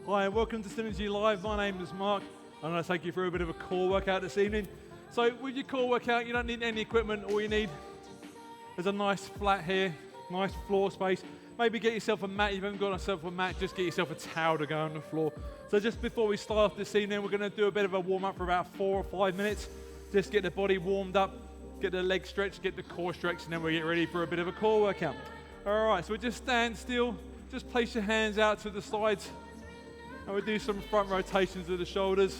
Hi and welcome to Synergy Live. My name is Mark. I'm going to take you through a bit of a core workout this evening. So with your core workout, you don't need any equipment. All you need is a nice flat here, nice floor space. Maybe get yourself a mat. If you haven't got yourself a mat, just get yourself a towel to go on the floor. So just before we start off this evening, we're going to do a bit of a warm-up for about 4 or 5 minutes. Just get the body warmed up, get the legs stretched, get the core stretched, and then we'll get ready for a bit of a core workout. All right, so we just stand still. Just place your hands out to the sides. And we'll do some front rotations of the shoulders.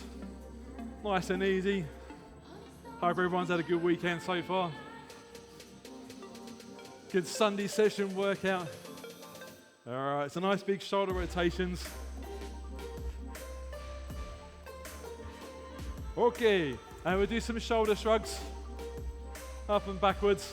Nice and easy. Hope everyone's had a good weekend so far. Good Sunday session workout. All right, so nice big shoulder rotations. Okay, and we'll do some shoulder shrugs. Up and backwards.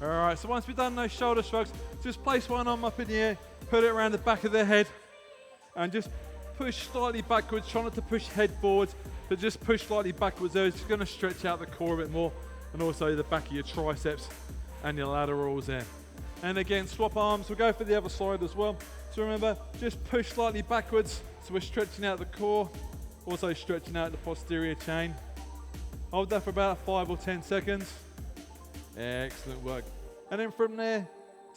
All right, so once we've done those shoulder shrugs, just place one arm up in the air, put it around the back of the head, and just push slightly backwards. Try not to push head forwards, but just push slightly backwards there. It's just going to stretch out the core a bit more, and also the back of your triceps and your laterals there. And again, swap arms. We'll go for the other side as well. So remember, just push slightly backwards, so we're stretching out the core, also stretching out the posterior chain. Hold that for about 5 or 10 seconds. Excellent work. And then from there,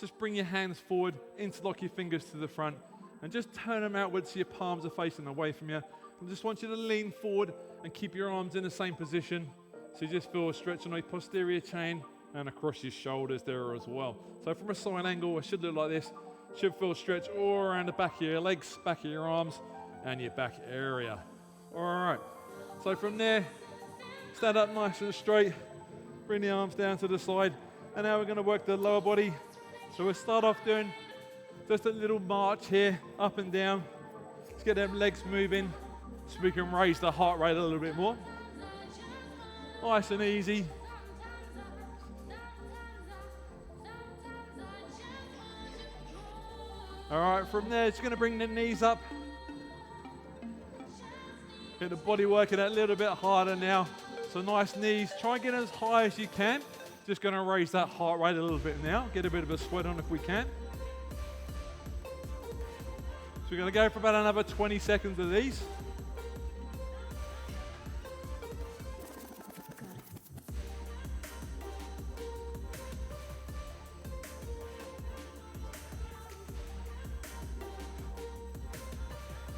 just bring your hands forward, interlock your fingers to the front, and just turn them outwards so your palms are facing away from you. I just want you to lean forward and keep your arms in the same position. So you just feel a stretch on the posterior chain and across your shoulders there as well. So from a side angle, it should look like this. Should feel a stretch all around the back of your legs, back of your arms, and your back area. All right. So from there, stand up nice and straight. Bring the arms down to the side. And now we're going to work the lower body. So we'll start off doing just a little march here, up and down. Let's get them legs moving so we can raise the heart rate a little bit more. Nice and easy. All right, from there, just going to bring the knees up. Get the body working a little bit harder now. So nice knees. Try and get as high as you can. Just going to raise that heart rate a little bit now. Get a bit of a sweat on if we can. So we're going to go for about another 20 seconds of these.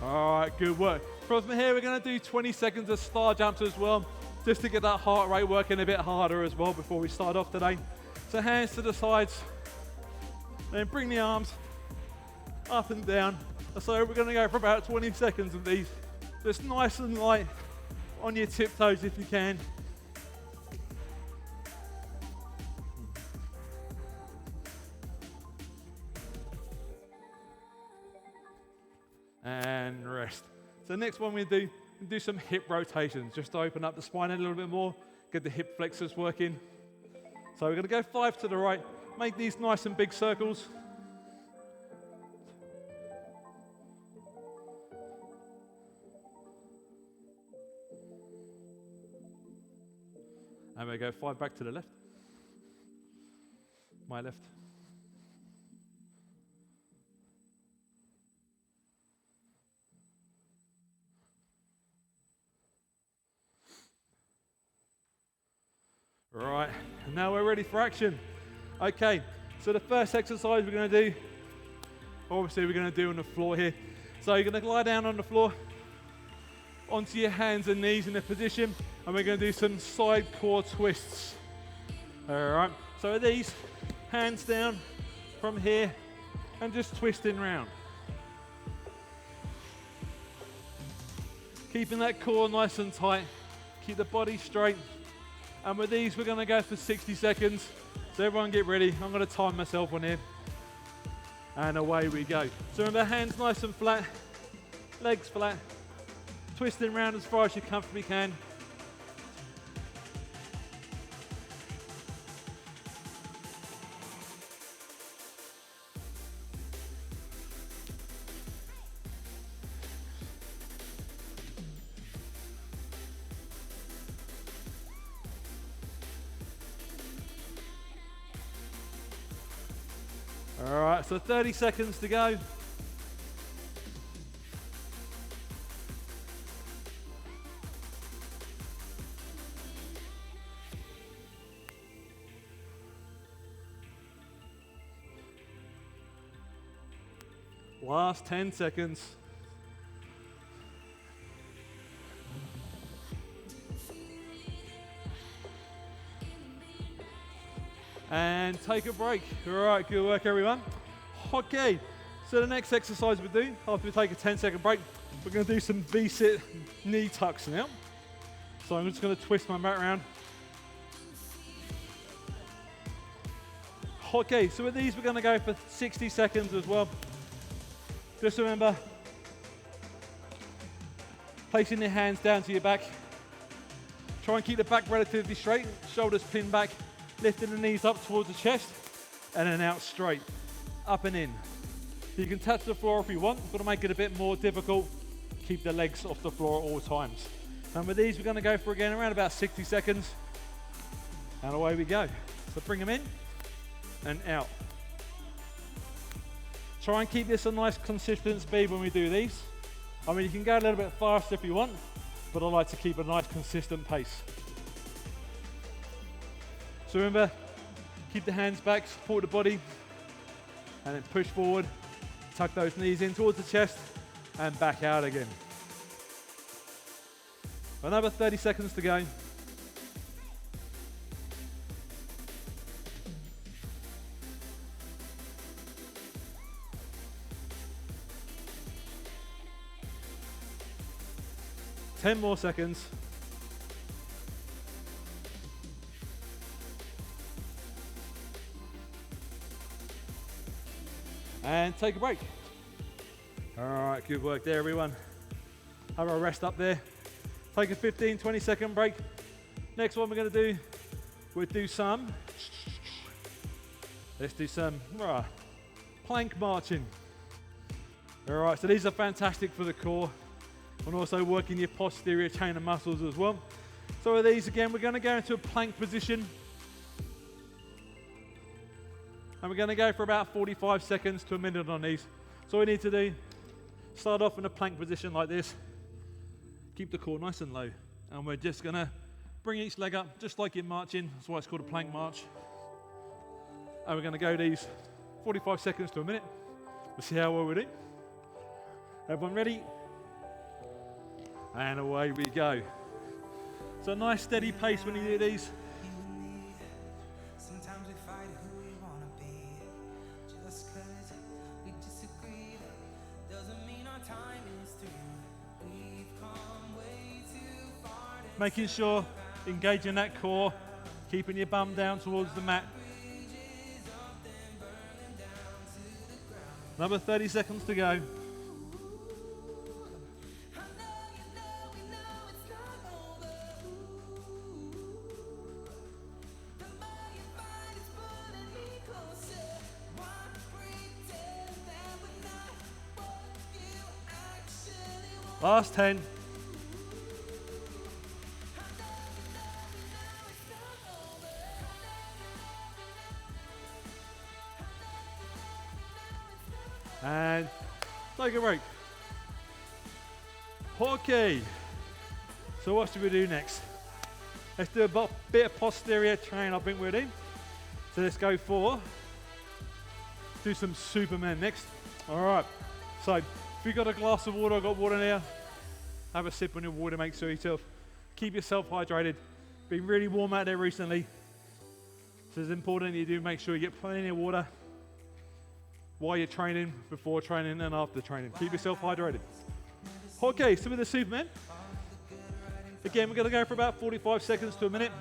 All right, good work. From here, we're going to do 20 seconds of star jumps as well, just to get that heart rate working a bit harder as well before we start off today. So hands to the sides, then bring the arms up and down. So we're going to go for about 20 seconds of these. Just nice and light on your tiptoes if you can. And rest. So next one we do some hip rotations, just to open up the spine a little bit more, get the hip flexors working. So we're going to go 5 to the right, make these nice and big circles. And we go 5 back to the left. My left. Right, and now we're ready for action. Okay, so the first exercise we're going to do, obviously we're going to do on the floor here. So you're going to lie down on the floor, onto your hands and knees in a position, and we're going to do some side core twists. All right, so these, hands down from here, and just twisting round. Keeping that core nice and tight, keep the body straight. And with these, we're going to go for 60 seconds. So everyone get ready. I'm going to time myself on here. And away we go. So remember, hands nice and flat, legs flat, twisting around as far as you comfortably can. All right, so 30 seconds to go. Last 10 seconds. And take a break. All right, good work, everyone. Okay, so the next exercise we do, after we take a 10-second break, we're going to do some V-sit knee tucks now. So I'm just going to twist my mat around. Okay, so with these, we're going to go for 60 seconds as well. Just remember, placing your hands down to your back. Try and keep the back relatively straight, shoulders pinned back, lifting the knees up towards the chest, and then out straight, up and in. You can touch the floor if you want, but to make it a bit more difficult, keep the legs off the floor at all times. And with these, we're going to go for again around about 60 seconds, and away we go. So bring them in and out. Try and keep this a nice consistent speed when we do these. I mean, you can go a little bit faster if you want, but I like to keep a nice consistent pace. So remember, keep the hands back, support the body, and then push forward, tuck those knees in towards the chest, and back out again. Another 30 seconds to go. Ten more seconds. And take a break. All right, good work there, everyone. Have a rest up there. Take a 15, 20-second break. Next one we're going to do, let's do some plank marching. All right, so these are fantastic for the core and also working your posterior chain of muscles as well. So with these, again, we're going to go into a plank position. And we're going to go for about 45 seconds to a minute on these. So all we need to do, start off in a plank position like this. Keep the core nice and low. And we're just going to bring each leg up, just like you're marching. That's why it's called a plank march. And we're going to go these 45 seconds to a minute. We'll see how well we do. Everyone ready? And away we go. So a nice steady pace when you do these. Making sure, engaging that core, keeping your bum down towards the mat. Another 30 seconds to go. Last 10. And take a break. Okay, so what should we do next? Let's do a bit of posterior chain, I think we'll do. So let's go for, do some Superman next. All right, so if you've got a glass of water, I've got water there, have a sip on your water, make sure yourself, keep yourself hydrated. Been really warm out there recently, so it's important that you do make sure you get plenty of water while you're training, before training, and after training. Keep yourself hydrated. Okay, so with the Superman, again, we're gonna go for about 45 seconds to a minute.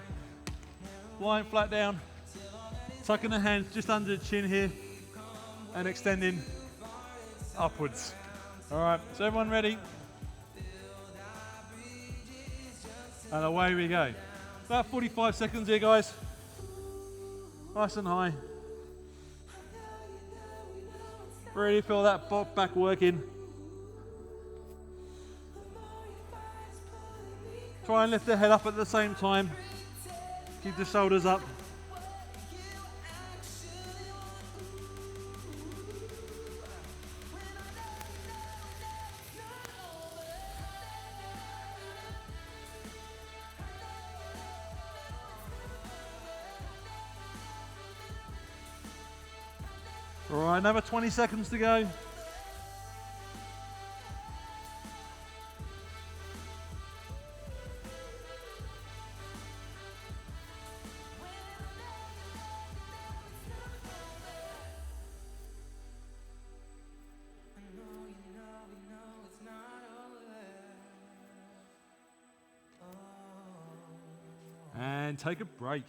Lying flat down, tucking the hands just under the chin here, and extending upwards. All right, so everyone ready? And away we go. About 45 seconds here, guys. Nice and high. Really feel that back working. Try and lift the head up at the same time. Keep the shoulders up. All right, another 20 seconds to go. And take a break.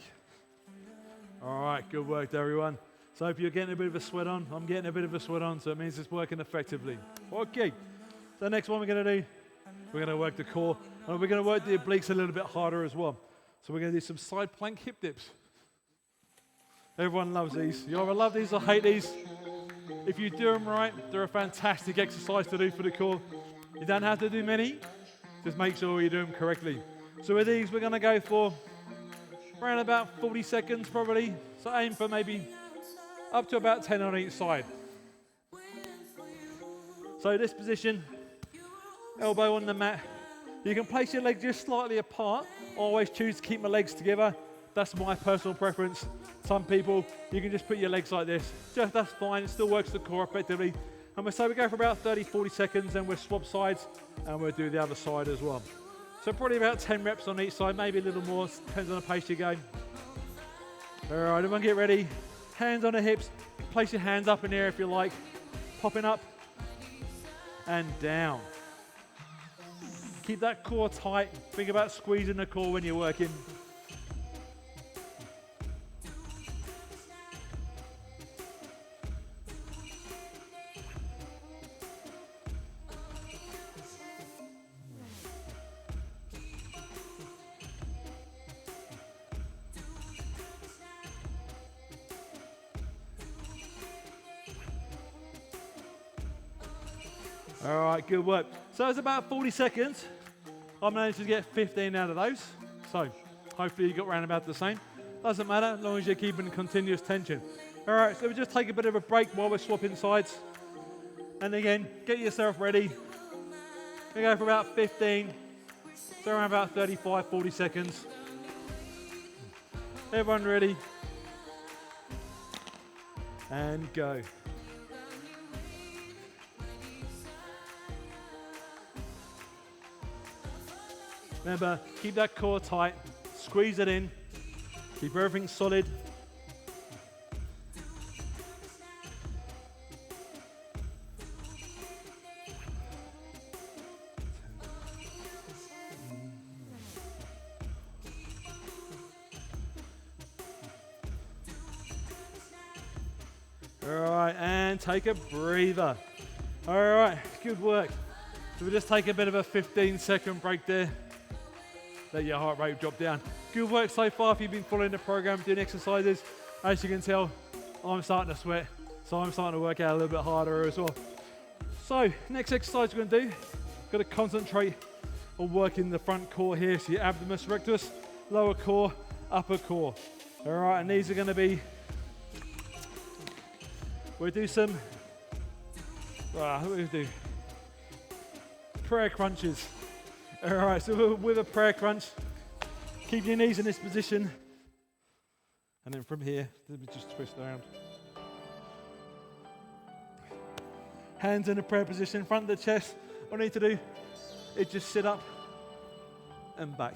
All right, good work, everyone. So if you're getting a bit of a sweat on, I'm getting a bit of a sweat on, so it means it's working effectively. Okay, so the next one we're going to do, we're going to work the core, and we're going to work the obliques a little bit harder as well. So we're going to do some side plank hip dips. Everyone loves these. You either love these or hate these. If you do them right, they're a fantastic exercise to do for the core. You don't have to do many, just make sure you do them correctly. So with these, we're going to go for around about 40 seconds probably. So aim for maybe up to about 10 on each side. So this position, elbow on the mat. You can place your legs just slightly apart. I always choose to keep my legs together. That's my personal preference. Some people, you can just put your legs like this. That's fine, it still works the core effectively. And we go for about 30, 40 seconds, and we'll swap sides, and we'll do the other side as well. So probably about 10 reps on each side, maybe a little more, depends on the pace you go. All right, everyone get ready. Hands on the hips, place your hands up in the air if you like. Popping up and down. Keep that core tight. Think about squeezing the core when you're working. All right, good work. So it's about 40 seconds. I managed to get 15 out of those. So hopefully you got around about the same. Doesn't matter as long as you're keeping continuous tension. All right, so we just take a bit of a break while we're swapping sides. And again, get yourself ready. We go for about 15, so around about 35, 40 seconds. Everyone ready? And go. Remember, keep that core tight, squeeze it in, keep everything solid. All right, and take a breather. All right, good work. So we'll just take a bit of a 15-second break there. Let your heart rate drop down. Good work so far if you've been following the program, doing exercises. As you can tell, I'm starting to sweat, so I'm starting to work out a little bit harder as well. So, next exercise we're going to do, got to concentrate on working the front core here, so your abdomen rectus, lower core, upper core. All right, and these are going to be, we'll do some, what do we do? Prayer crunches. All right, so with a prayer crunch, keep your knees in this position. And then from here, let me just twist around. Hands in a prayer position, front of the chest. All I need to do is just sit up and back.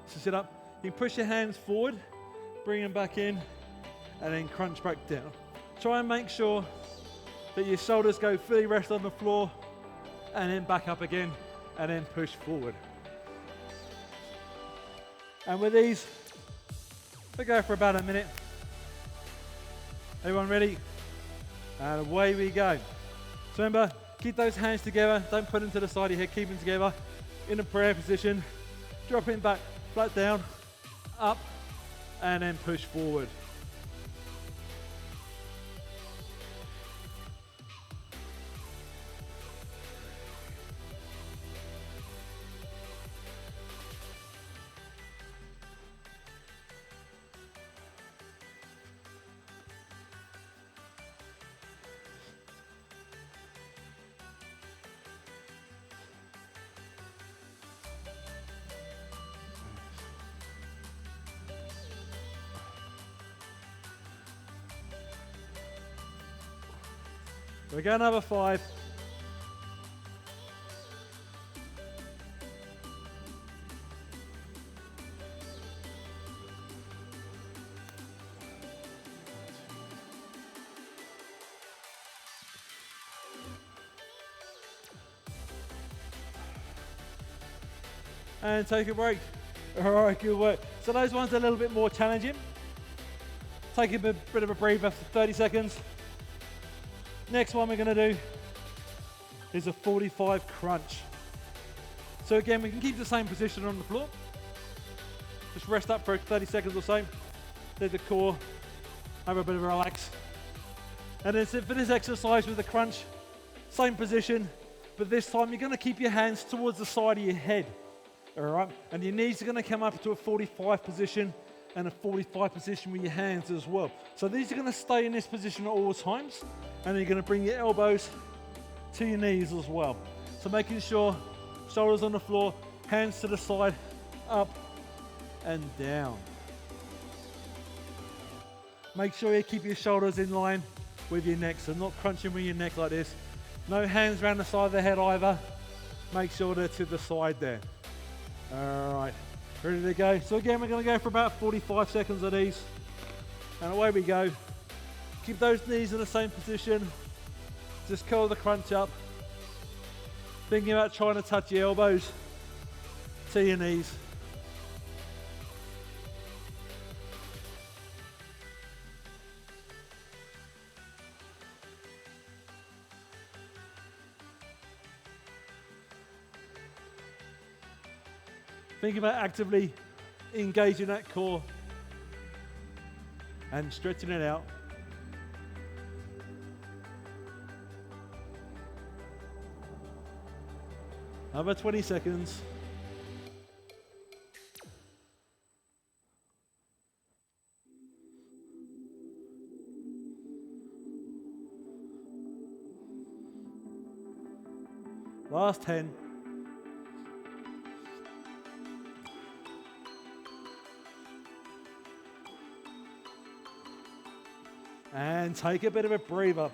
So sit up. You can push your hands forward, bring them back in, and then crunch back down. Try and make sure that your shoulders go fully rest on the floor, and then back up again. And then push forward. And with these, we go for about a minute. Everyone ready? And away we go. So remember, keep those hands together. Don't put them to the side of your head. Keep them together in a prayer position. Dropping back, flat down, up, and then push forward. We go another 5. And take a break. All right, good work. So those ones are a little bit more challenging. Take a bit of a breather for 30 seconds. Next one we're going to do is a 45 crunch. So again, we can keep the same position on the floor. Just rest up for 30 seconds or so. Let the core have a bit of a relax. And then for this exercise with the crunch, same position, but this time you're going to keep your hands towards the side of your head. All right, and your knees are going to come up to a 45 position and a 45 position with your hands as well. So these are going to stay in this position at all times, and then you're going to bring your elbows to your knees as well. So making sure shoulders on the floor, hands to the side, up and down. Make sure you keep your shoulders in line with your neck, so not crunching with your neck like this. No hands around the side of the head either. Make sure they're to the side there. All right, ready to go. So again, we're going to go for about 45 seconds of these. And away we go. Keep those knees in the same position. Just curl the crunch up. Thinking about trying to touch your elbows to your knees. Think about actively engaging that core and stretching it out. Another 20 seconds. Last 10. And take a bit of a breather.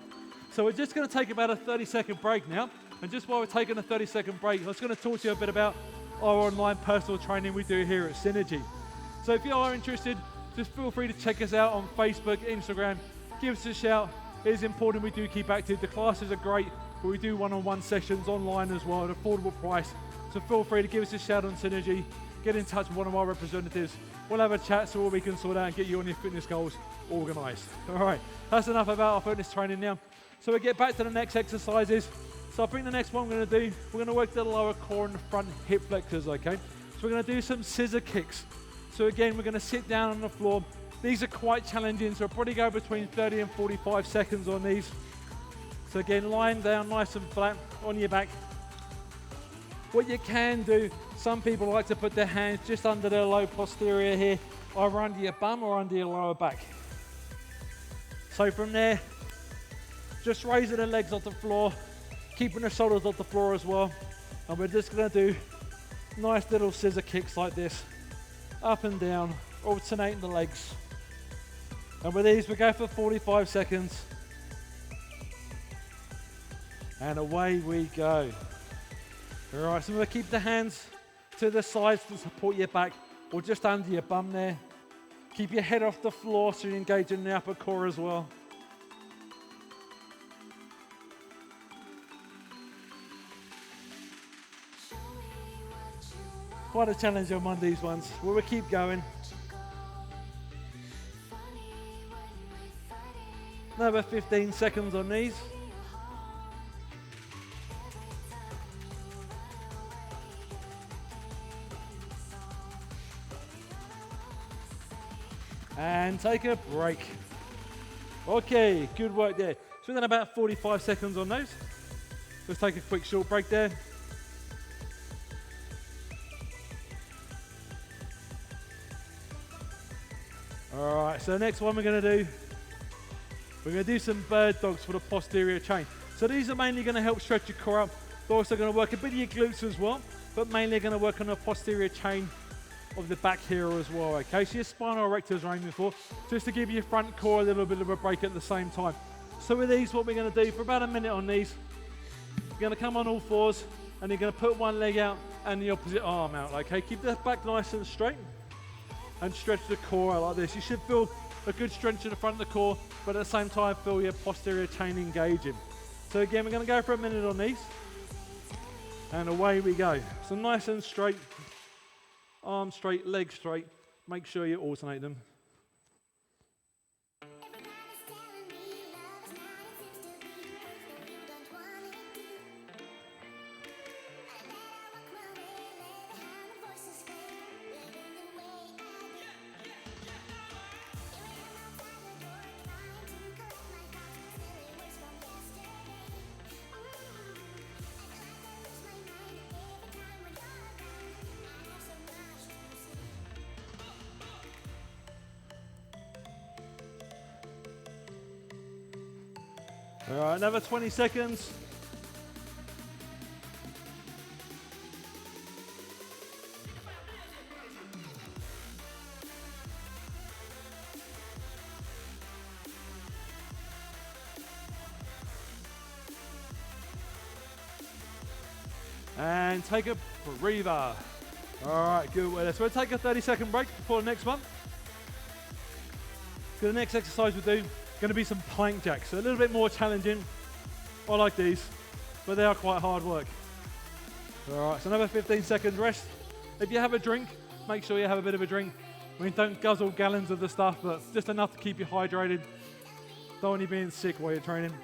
So we're just going to take about a 30-second break now. And just while we're taking a 30-second break, I was going to talk to you a bit about our online personal training we do here at Synergy. So if you are interested, just feel free to check us out on Facebook, Instagram. Give us a shout. It is important we do keep active. The classes are great, but we do one-on-one sessions online as well at an affordable price. So feel free to give us a shout on Synergy. Get in touch with one of our representatives. We'll have a chat so we can sort out and get you on your fitness goals organised. All right, that's enough about our fitness training now. So we get back to the next exercises. So I think the next one we're going to do, we're going to work the lower core and the front hip flexors, okay? So we're going to do some scissor kicks. So again, we're going to sit down on the floor. These are quite challenging, so I'll probably go between 30 and 45 seconds on these. So again, lying down nice and flat on your back. What you can do, some people like to put their hands just under their low posterior here, either under your bum or under your lower back. So from there, just raising the legs off the floor, keeping the shoulders off the floor as well. And we're just gonna do nice little scissor kicks like this, up and down, alternating the legs. And with these, we go for 45 seconds. And away we go. All right, so we'll keep the hands to the sides to support your back, or just under your bum there. Keep your head off the floor so you engage in the upper core as well. Quite a challenge on these ones. Well, we'll keep going. Another 15 seconds on these. And take a break. Okay, good work there. So we've done about 45 seconds on those. Let's take a quick short break there. All right, so the next one we're going to do some bird dogs for the posterior chain. So these are mainly going to help stretch your core up. They're also going to work a bit of your glutes as well, but mainly going to work on the posterior chain of the back here as well, okay? So your spinal erectors are aiming for, just to give your front core a little bit of a break at the same time. So with these, what we're going to do for about a minute on these, you're going to come on all fours and you're going to put one leg out and the opposite arm out, okay? Keep the back nice and straight and stretch the core out like this. You should feel a good stretch in the front of the core, but at the same time feel your posterior chain engaging. So again, we're going to go for a minute on these and away we go. So nice and straight, arm straight, leg straight. Make sure you alternate them. All right, another 20 seconds. And take a breather. All right, good. So we'll take a 30-second break before the next one. So the next exercise we do going to be some plank jacks. So a little bit more challenging. I like these, but they are quite hard work. All right, so another 15 seconds rest. If you have a drink, make sure you have a bit of a drink. I mean, don't guzzle gallons of the stuff, but just enough to keep you hydrated. Don't want you being sick while you're training.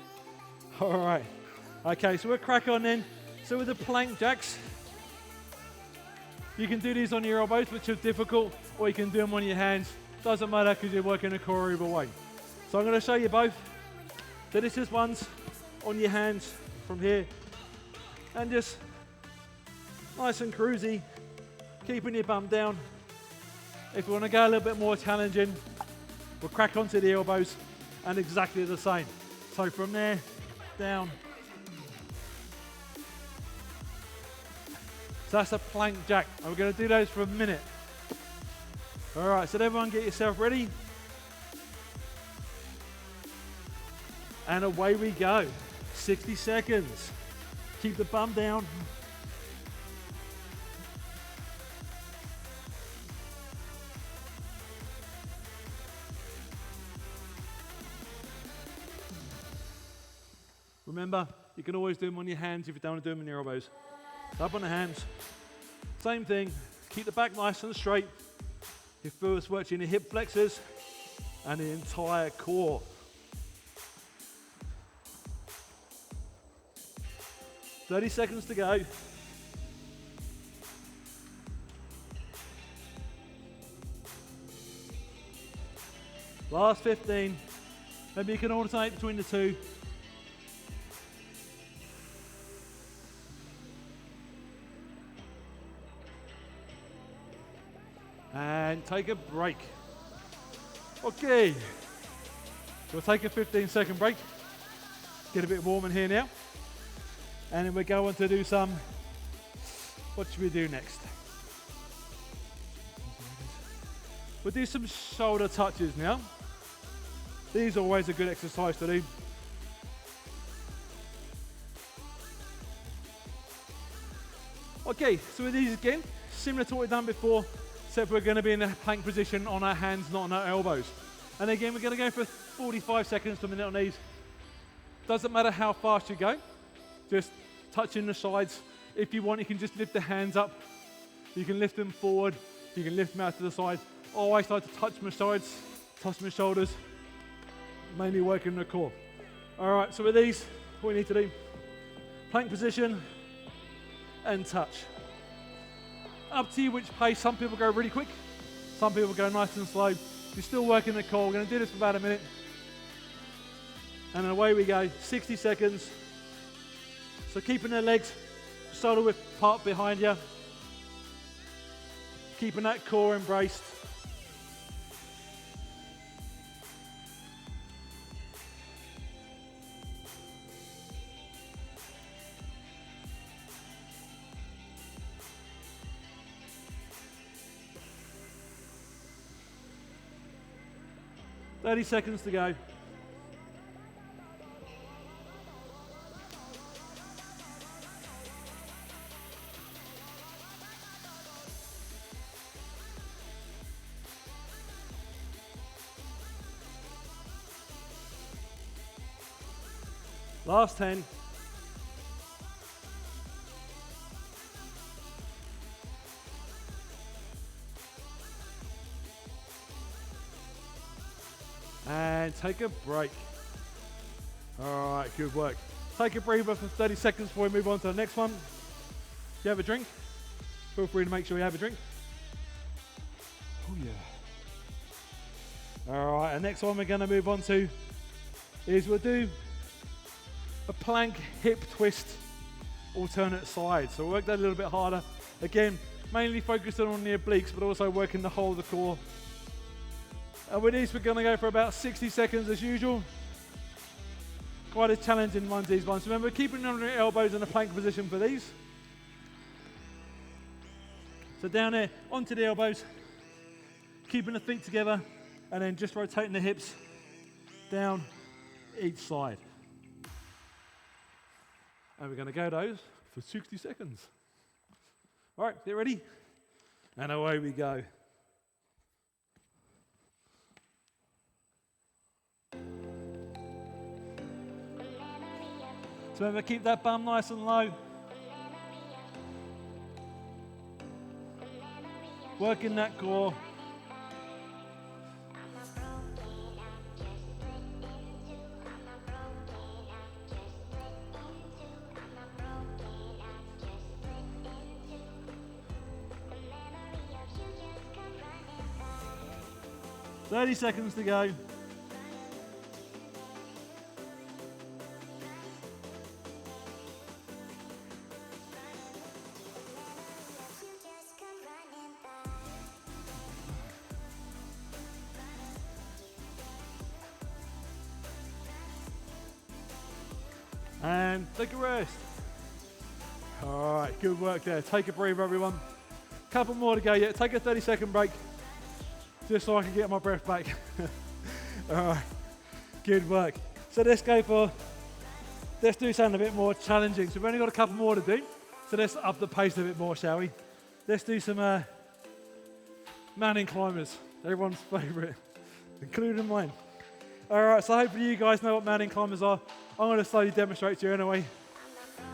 All right. Okay, so we'll crack on then. So with the plank jacks, you can do these on your elbows, which are difficult, or you can do them on your hands. Doesn't matter because you're working the core either way. So I'm going to show you both. So this is ones on your hands from here. And just nice and cruisy, keeping your bum down. If you want to go a little bit more challenging, we'll crack onto the elbows and exactly the same. So from there, down. So that's a plank jack. And we're going to do those for a minute. All right, so everyone get yourself ready. And away we go. 60 seconds. Keep the bum down. Remember, you can always do them on your hands if you don't want to do them on your elbows. Up on the hands. Same thing. Keep the back nice and straight. You feel us working the hip flexors and the entire core. "30 seconds to go. Last 15. Maybe you can alternate between the two. And take a break. Okay. We'll take a 15-second break. Get a bit warm in here now. And then we're going to do some, what should we do next? We'll do some shoulder touches now. These are always a good exercise to do. Okay, so with these again, similar to what we've done before, except we're going to be in a plank position on our hands, not on our elbows. And again, we're going to go for 45 seconds to a minute on these. Doesn't matter how fast you go, just touching the sides. If you want, you can just lift the hands up. You can lift them forward. You can lift them out to the side. Always like to touch my sides, touch my shoulders, mainly working the core. All right, so with these, what we need to do, plank position and touch. Up to you which pace. Some people go really quick. Some people go nice and slow. You're still working the core. We're going to do this for about a minute. And away we go, 60 seconds. So keeping the legs shoulder width apart behind you. Keeping that core embraced. "30 seconds to go. Last 10. And take a break. All right, good work. Take a breather for 30 seconds before we move on to the next one. If you have a drink, feel free to make sure you have a drink. Oh yeah. All right, and next one we're going to move on to is we'll do a plank hip twist alternate side. So we'll work that a little bit harder. Again, mainly focusing on the obliques, but also working the whole of the core. And with these, we're going to go for about 60 seconds as usual. Quite a challenging ones, these ones. Remember, keeping on your elbows in a plank position for these. So down there, onto the elbows, keeping the feet together, and then just rotating the hips down each side. And we're going to go those for 60 seconds. All right, get ready? And away we go. So remember, keep that bum nice and low. Working that core. "30 seconds to go." And take a rest. All right, good work there. Take a breather, everyone. Couple more to go yet. Take a 30-second break, just so I can get my breath back. All right, good work. So let's do something a bit more challenging. So we've only got a couple more to do. So let's up the pace a bit more, shall we? Let's do some mountain climbers, everyone's favorite, including mine. All right, so hopefully you guys know what mountain climbers are. I'm going to slowly demonstrate to you anyway,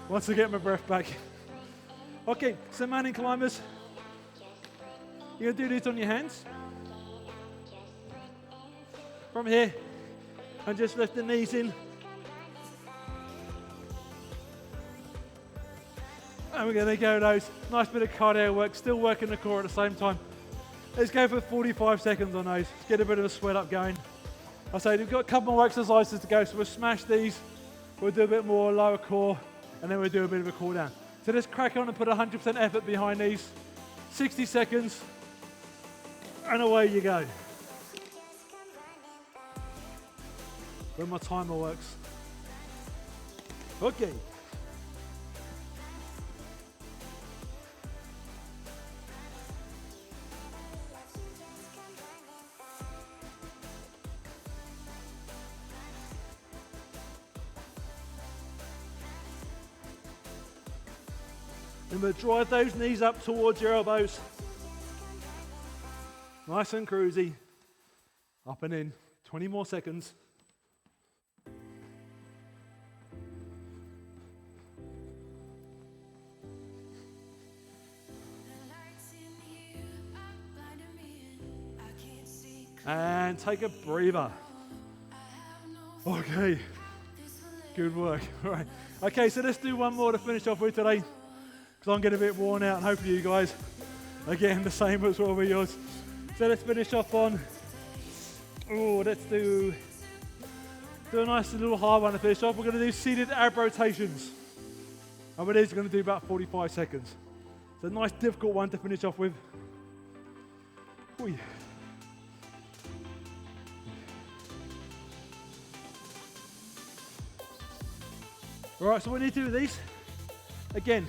once I get my breath back. Okay, so mountain climbers, you're going to do this on your hands. From here, and just lift the knees in. And we're going to go those. Nice bit of cardio work, still working the core at the same time. Let's go for 45 seconds on those. Get a bit of a sweat up going. I say we've got a couple more exercises to go, so we'll smash these. We'll do a bit more lower core, and then we'll do a bit of a cool down. So let's crack on and put 100% effort behind these. 60 seconds, and away you go. When my timer works. Okay. Remember, drive those knees up towards your elbows. Nice and cruisy. Up and in. 20 more seconds. And take a breather. Okay. Good work. All right. Okay, so let's do one more to finish off with today, because I'm getting a bit worn out, and hopefully you guys, again, the same as all of yours. So let's finish off on, let's do a nice little hard one to finish off. We're going to do seated ab rotations. And with these, we're going to do about 45 seconds. It's a nice difficult one to finish off with. Ooh. All right, so what you need to do with these, again,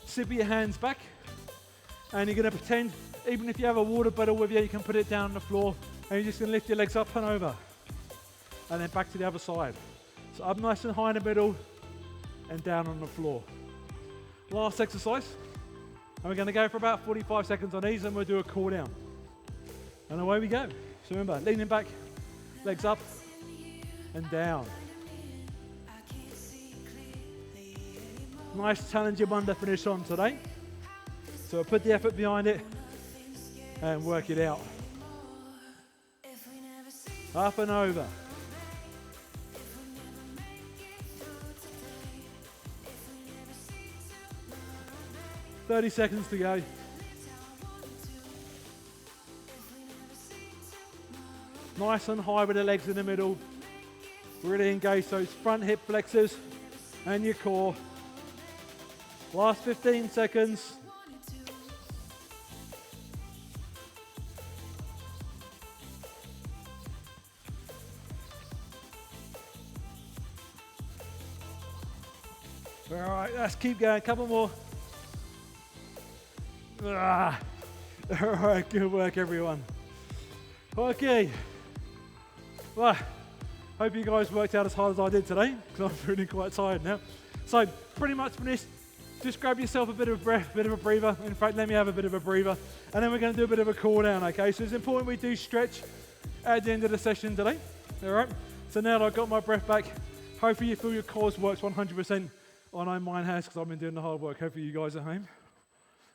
sit with your hands back, and you're going to pretend, even if you have a water bottle with you, you can put it down on the floor, and you're just going to lift your legs up and over, and then back to the other side. So up nice and high in the middle, and down on the floor. Last exercise, and we're going to go for about 45 seconds on these, and we'll do a cool down. And away we go. So remember, leaning back, legs up, and down. Nice challenging one to finish on today. So we'll put the effort behind it and work it out. Up and over. "30 seconds to go." Nice and high with the legs in the middle. Really engage those front hip flexors and your core. Last 15 seconds. All right, let's keep going. Couple more. All right, good work, everyone. Okay. Well, hope you guys worked out as hard as I did today, because I'm feeling quite tired now. So, pretty much finished. Just grab yourself a bit of breath, bit of a breather. In fact, let me have a bit of a breather. And then we're going to do a bit of a cool down, okay? So it's important we do stretch at the end of the session today. All right? So now that I've got my breath back, hopefully you feel your cores works 100%. I know mine has, because I've been doing the hard work. Hopefully you guys at home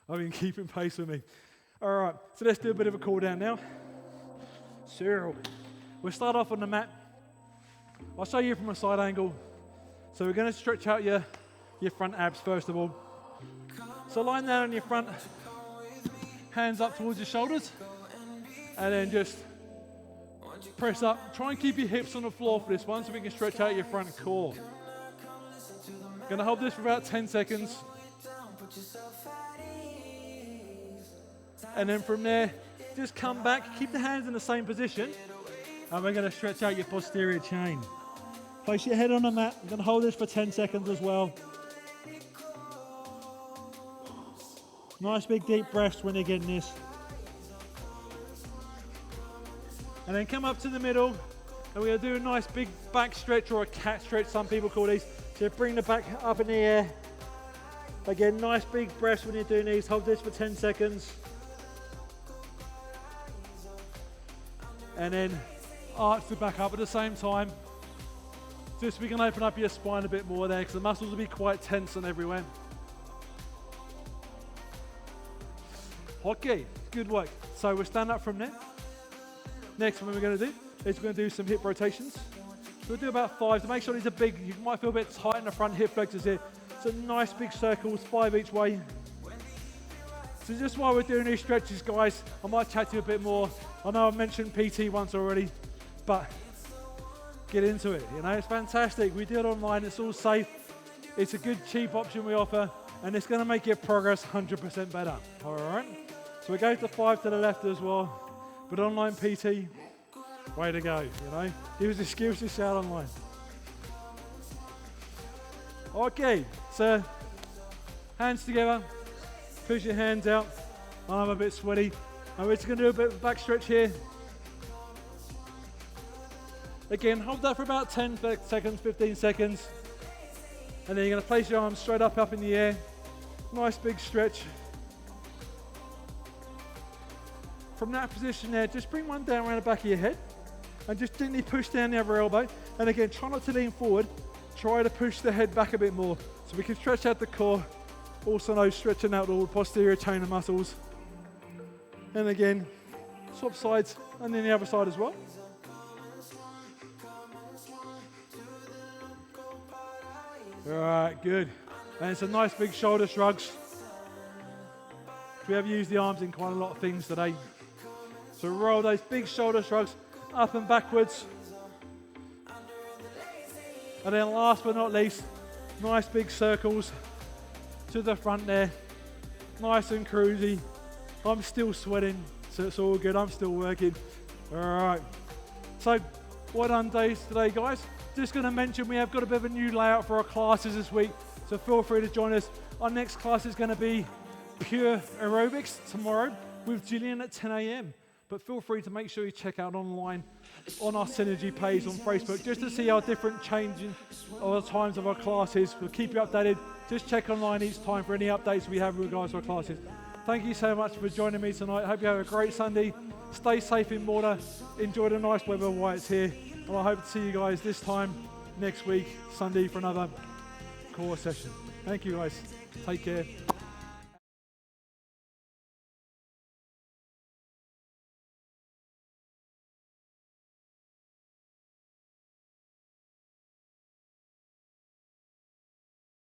have been keeping pace with me. All right, so let's do a bit of a cool down now. So we'll start off on the mat. I'll show you from a side angle. So we're going to stretch out your front abs first of all. So line down on your front, hands up towards your shoulders, and then just press up. Try and keep your hips on the floor for this one so we can stretch out your front core. Gonna hold this for about 10 seconds. And then from there, just come back, keep the hands in the same position, and we're gonna stretch out your posterior chain. Place your head on the mat. I'm gonna hold this for 10 seconds as well. Nice big deep breaths when you're getting this. And then come up to the middle, and we're gonna do a nice big back stretch, or a cat stretch, some people call these. So bring the back up in the air. Again, nice big breaths when you're doing these. Hold this for 10 seconds. And then arch the back up at the same time. Just so we can open up your spine a bit more there, because the muscles will be quite tense and everywhere. Okay, good work. So we'll stand up from there. Next one we're going to do is we're going to do some hip rotations. So we'll do about 5. So make sure these are big. You might feel a bit tight in the front hip flexors here. So nice big circles, 5 each way. So just while we're doing these stretches, guys, I might chat to you a bit more. I know I've mentioned PT once already, but get into it. You know, it's fantastic. We do it online. It's all safe. It's a good, cheap option we offer, and it's going to make your progress 100% better. All right? So we go to 5 to the left as well. But online PT, way to go, you know. Use the skills to shout online. Okay, so hands together, push your hands out. I'm a bit sweaty. And we're just going to do a bit of back stretch here. Again, hold that for about 10 seconds, 15 seconds. And then you're going to place your arms straight up in the air. Nice big stretch. From that position there, just bring one down around the back of your head and just gently push down the other elbow. And again, try not to lean forward. Try to push the head back a bit more so we can stretch out the core. Also know stretching out the posterior chain of muscles. And again, swap sides and then the other side as well. All right, good. And some nice big shoulder shrugs. We have used the arms in quite a lot of things today. So roll those big shoulder shrugs up and backwards. And then last but not least, nice big circles to the front there. Nice and cruisy. I'm still sweating, so it's all good. I'm still working. All right. So well done days today, guys. Just going to mention we have got a bit of a new layout for our classes this week, so feel free to join us. Our next class is going to be pure aerobics tomorrow with Gillian at 10 a.m. But feel free to make sure you check out online on our Synergy page on Facebook just to see our different changing of the times of our classes. We'll keep you updated. Just check online each time for any updates we have with regards to our classes. Thank you so much for joining me tonight. Hope you have a great Sunday. Stay safe in water. Enjoy the nice weather while it's here. And I hope to see you guys this time next week, Sunday, for another core session. Thank you, guys. Take care.